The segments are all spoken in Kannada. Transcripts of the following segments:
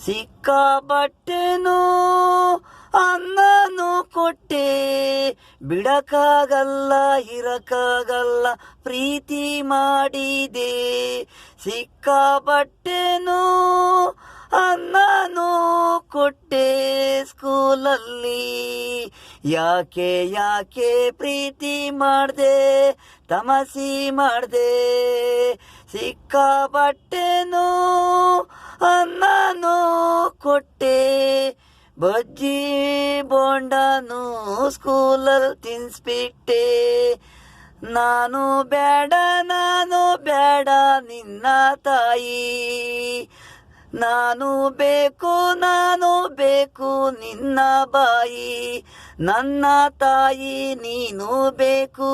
ಸಿಕ್ಕಾಪಟ್ಟೆನು ಅನ್ನನು ಕೊಟ್ಟೆ, ಬಿಡಕ್ಕಾಗಲ್ಲ ಇರಕ್ಕಾಗಲ್ಲ ಪ್ರೀತಿ ಮಾಡಿದೆ. ಸಿಕ್ಕಾಪಟ್ಟೆನು ಅನ್ನನು ಕೊಟ್ಟೆ ಸ್ಕೂಲಲ್ಲಿ, ಯಾಕೆ ಪ್ರೀತಿ ಮಾಡ್ದೆ, ತಮಾಷೆ ಮಾಡ್ದೆ. ಸಿಕ್ಕಾಪಟ್ಟೆನು ಅನ್ನನು ಕೊಟ್ಟೆ, ಬಜ್ಜಿ ಬೋಂಡನು ಸ್ಕೂಲಲ್ಲಿ ತಿನ್ಸ್ಬಿಟ್ಟೆ. ನಾನು ಬೇಡ ನಿನ್ನ ತಾಯಿ, ನಾನು ಬೇಕು ನಿನ್ನ ಬಾಯಿ. ನನ್ನ ತಾಯಿ ನೀನು ಬೇಕು,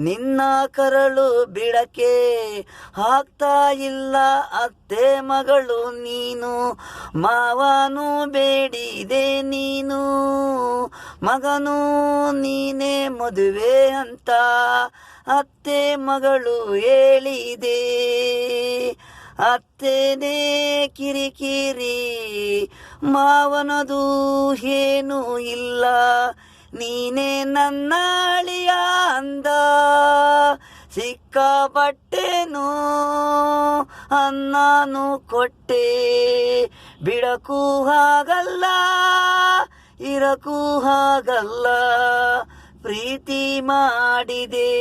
ನಿನ್ನ ಕರಳು ಬಿಡಕ್ಕೆ ಆಗ್ತಾ ಇಲ್ಲ ಅತ್ತೆ ಮಗಳು ನೀನು. ಮಾವನು ಬೇಡಿದೆ ನೀನು, ಮಗನು ನೀನೇ ಮದುವೆ ಅಂತ ಅತ್ತೆ ಮಗಳು ಹೇಳಿದೆ. ಅತ್ತೇನೇ ಕಿರಿಕಿರಿ, ಮಾವನದು ಏನೂ ಇಲ್ಲ, ನೀನೇ ನನ್ನ ಅಳಿಯ ಅಂದ. ಸಿಕ್ಕಾಪಟ್ಟೆನು ಅನ್ನನು ಕೊಟ್ಟೆ, ಬಿಡಕ್ಕೂ ಆಗಲ್ಲ ಇರಕ್ಕೂ ಆಗಲ್ಲ ಪ್ರೀತಿ ಮಾಡಿದೆ.